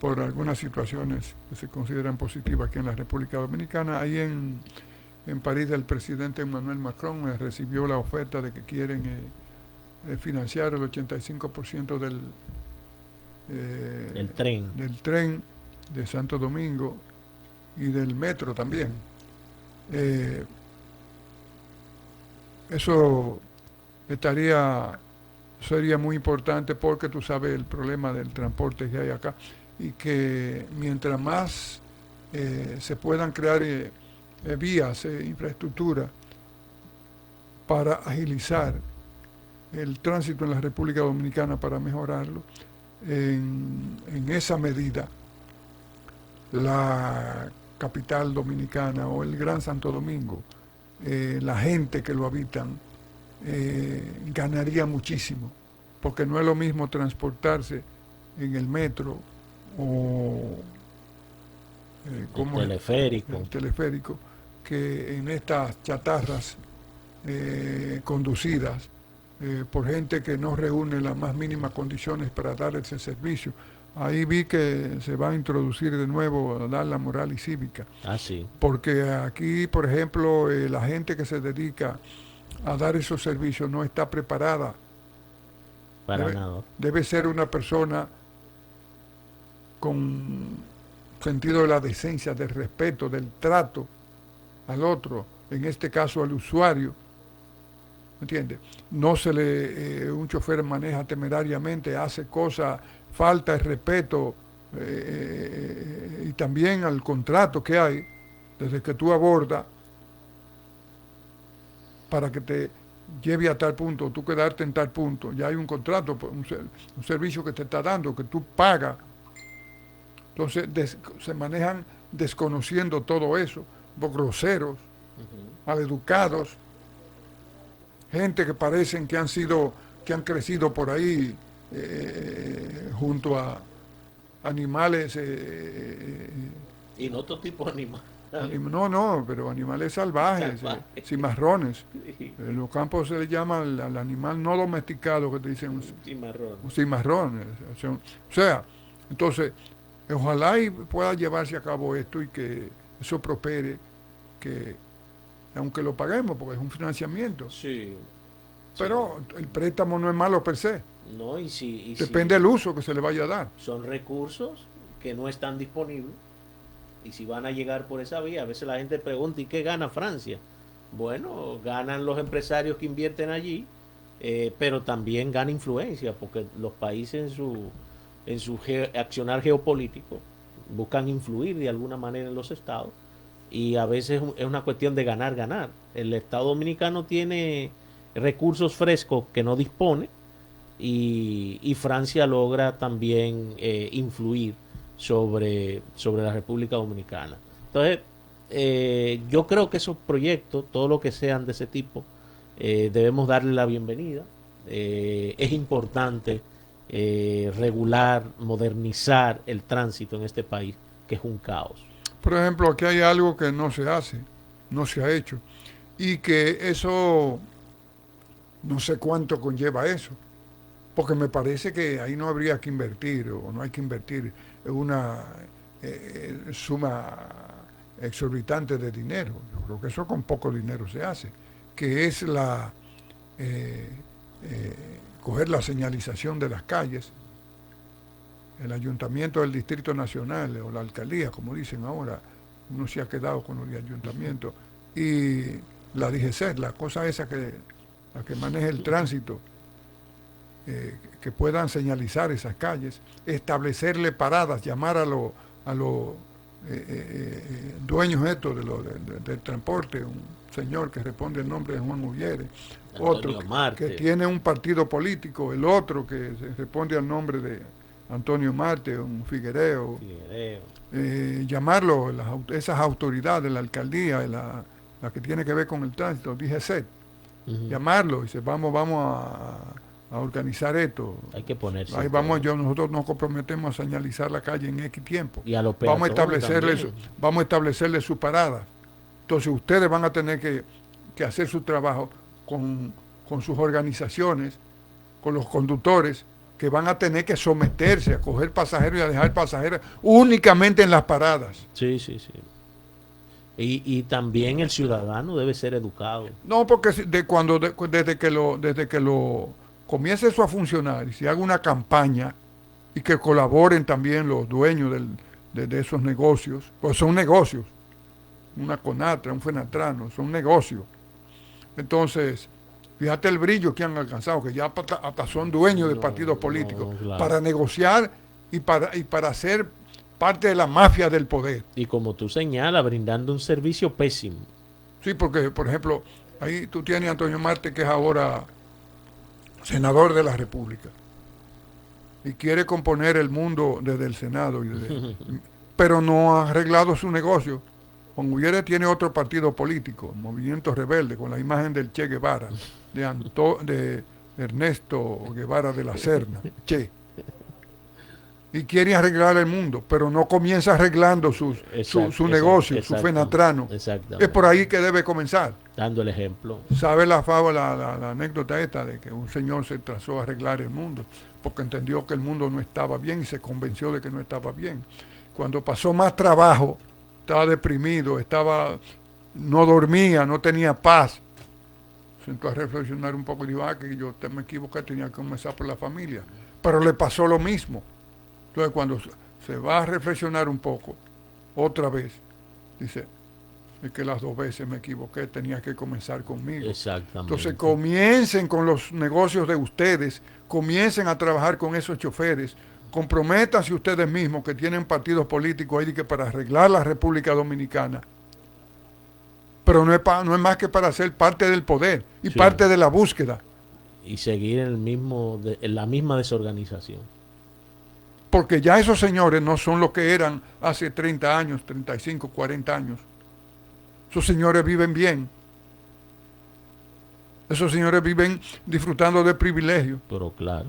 por algunas situaciones que se consideran positivas aquí en la República Dominicana. Ahí en París el presidente Emmanuel Macron recibió la oferta de que quieren financiar el 85% del tren de Santo Domingo y del metro también. Eso sería muy importante porque tú sabes el problema del transporte que hay acá y que mientras más se puedan crear vías, infraestructura para agilizar el tránsito en la República Dominicana, para mejorarlo, en esa medida la capital dominicana o el Gran Santo Domingo, la gente que lo habitan, ganaría muchísimo, porque no es lo mismo transportarse en el metro o el teleférico, que en estas chatarras conducidas por gente que no reúne las más mínimas condiciones para dar ese servicio. Ahí vi que se va a introducir de nuevo a dar la moral y cívica. Ah, sí. Porque aquí, por ejemplo, la gente que se dedica a dar esos servicios no está preparada. Para nada. Debe ser una persona con sentido de la decencia, del respeto, del trato al otro, en este caso al usuario. ¿Me entiendes? No un chofer maneja temerariamente, hace cosas, falta el respeto y también al contrato que hay desde que tú abordas para que te lleve a tal punto, tú quedarte en tal punto. Ya hay un contrato, un servicio que te está dando, que tú pagas. Entonces se manejan desconociendo todo eso, groseros, maleducados, gente que parecen que han crecido por ahí junto a animales, Y no otro tipo de animal. no, pero animales salvajes, cimarrones. Sí, En los campos se le llama al animal no domesticado, que te dicen cimarrón. un cimarrón. O sea, entonces, ojalá y pueda llevarse a cabo esto y que eso prospere, que aunque lo paguemos, porque es un financiamiento, Sí. pero el préstamo no es malo per se, No, y si depende del uso que se le vaya a dar. son recursos que no están disponibles, y si van a llegar por esa vía, a veces la gente pregunta, ¿y qué gana Francia? Bueno, ganan los empresarios que invierten allí, pero también gana influencia, porque los países en su accionar geopolítico buscan influir de alguna manera en los estados, y a veces es una cuestión de ganar, ganar. El Estado Dominicano tiene recursos frescos que no dispone, y Francia logra también influir sobre la República Dominicana. Entonces, yo creo que esos proyectos, todo lo que sean de ese tipo, debemos darle la bienvenida. Es importante regular, modernizar el tránsito en este país, que es un caos. Por ejemplo, aquí hay algo que no se hace, no se ha hecho, y que eso, no sé cuánto conlleva eso, porque me parece que ahí no habría que invertir, o no hay que invertir una suma exorbitante de dinero. Yo creo que eso con poco dinero se hace, que es eh, coger la señalización de las calles. El ayuntamiento del Distrito Nacional o la alcaldía, como dicen ahora, uno se ha quedado con los de ayuntamiento, y la DGC, la cosa esa la que maneja el tránsito, que puedan señalizar esas calles, establecerle paradas, llamar a los dueños estos del transporte, un señor que responde el nombre de Juan Ullere, otro que tiene un partido político, el otro que responde al nombre de Antonio Marte, un Figuereo. Llamarlo, esas autoridades, la alcaldía, la que tiene que ver con el tránsito, DGC, llamarlo y dice, vamos a organizar esto. Hay que ponerse. Ahí nosotros nos comprometemos a señalizar la calle en X tiempo. Y a los vamos a establecerle su parada. Entonces ustedes van a tener que hacer su trabajo con sus organizaciones, con los conductores, que van a tener que someterse a coger pasajeros y a dejar pasajeros únicamente en las paradas. Sí. Y también el ciudadano debe ser educado. No, porque desde que lo comience eso a funcionar y se haga una campaña y que colaboren también los dueños de esos negocios, pues son negocios, una Conatra, un Fenatrano, son negocios. Entonces, fíjate el brillo que han alcanzado, que ya hasta son dueños de partidos políticos, claro, para negociar y para ser parte de la mafia del poder. Y como tú señalas, brindando un servicio pésimo. Sí, porque, por ejemplo, ahí tú tienes a Antonio Marte, que es ahora senador de la República, y quiere componer el mundo desde el Senado, pero no ha arreglado su negocio. Juan Ullere tiene otro partido político, Movimiento Rebelde, con la imagen del Che Guevara, de Ernesto Guevara de la Serna, Che. Y quiere arreglar el mundo, pero no comienza arreglando su negocio, su Fenatrano. Es por ahí que debe comenzar. Dando el ejemplo. ¿Sabe la anécdota esta de que un señor se trazó a arreglar el mundo porque entendió que el mundo no estaba bien y se convenció de que no estaba bien? Cuando pasó más trabajo, estaba deprimido, no dormía, no tenía paz. Se sentó a reflexionar un poco y dijo, que yo me equivoqué, tenía que comenzar por la familia. Pero le pasó lo mismo. Entonces, cuando se va a reflexionar un poco, otra vez, dice, es que las 2 veces me equivoqué, tenía que comenzar conmigo. Exactamente. Entonces, comiencen con los negocios de ustedes, comiencen a trabajar con esos choferes, comprométanse ustedes mismos que tienen partidos políticos ahí para arreglar la República Dominicana. Pero no es más que para ser parte del poder y parte de la búsqueda. Y seguir en la misma desorganización. Porque ya esos señores no son lo que eran hace 30 años, 35, 40 años. Esos señores viven bien. Esos señores viven disfrutando de privilegios, Pero claro,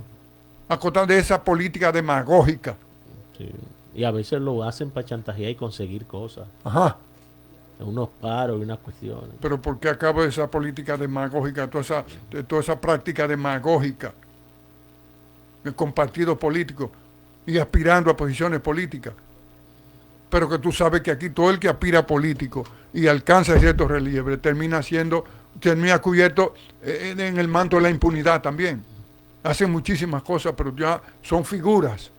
a costa de esa política demagógica. sí. Y a veces lo hacen para chantajear y conseguir cosas. Ajá. Unos paros y unas cuestiones. Pero ¿por qué acaba esa política demagógica, toda esa práctica demagógica con partidos políticos y aspirando a posiciones políticas? Pero que tú sabes que aquí todo el que aspira a político y alcanza ciertos relieves termina cubierto en el manto de la impunidad también. Hacen muchísimas cosas, pero ya son figuras.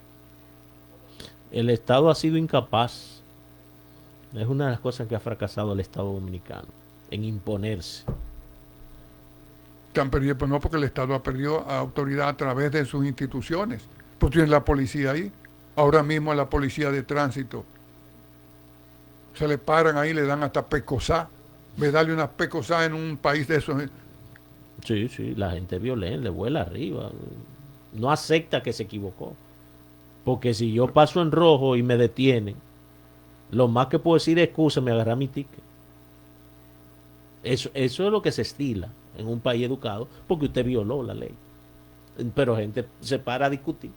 El Estado ha sido incapaz. Es una de las cosas que ha fracasado el Estado dominicano, en imponerse. Que han perdido, pues no, porque el Estado ha perdido autoridad a través de sus instituciones. Pues tienen la policía ahí. Ahora mismo a la policía de tránsito se le paran ahí, le dan hasta pecosá. Me darle una pecosá en un país de esos. Sí, sí, la gente violenta, le vuela arriba. No acepta que se equivocó. Porque si yo paso en rojo y me detienen, lo más que puedo decir es excusa, me agarra mi ticket. Eso es lo que se estila en un país educado, porque usted violó la ley. Pero gente se para a discutir.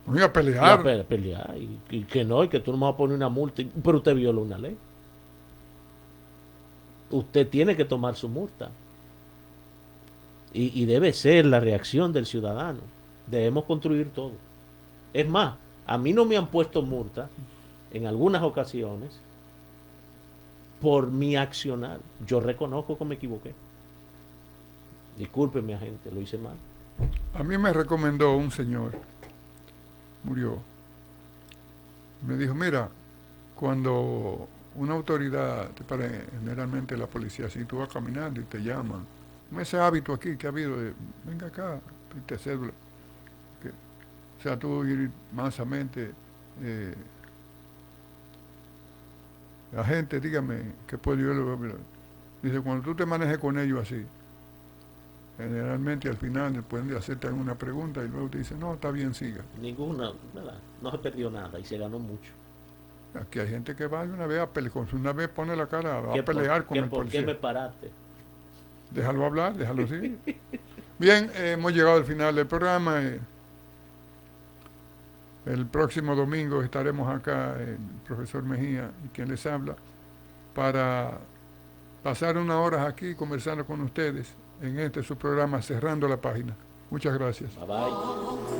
Voy a pelear. Y a pelear. Y que no, y que tú no me vas a poner una multa. Pero usted violó una ley. Usted tiene que tomar su multa. Y debe ser la reacción del ciudadano. Debemos construir todo. Es más, a mí no me han puesto multa en algunas ocasiones por mi accionar. Yo reconozco que me equivoqué. Discúlpeme, agente, lo hice mal. A mí me recomendó un señor, murió. Me dijo, mira, cuando una autoridad, generalmente la policía, si tú vas caminando y te llaman, ese hábito aquí que ha habido de, venga acá, y te cédula. O sea, tú ir mansamente, agente, dígame, ¿qué puedo yo? Dice, cuando tú te manejes con ellos así, generalmente al final pueden de hacerte alguna pregunta y luego te dicen, no, está bien, siga. Ninguna, ¿verdad? No se perdió nada y se ganó mucho. Aquí hay gente que va una vez a pelear, una vez pone la cara, va a ¿Qué pelear con el ¿Por policía. qué me paraste? Déjalo hablar, déjalo seguir. Bien, hemos llegado al final del programa. El próximo domingo estaremos acá, el profesor Mejía y quien les habla, para pasar unas horas aquí conversando con ustedes en su programa Cerrando la Página. Muchas gracias. Bye bye.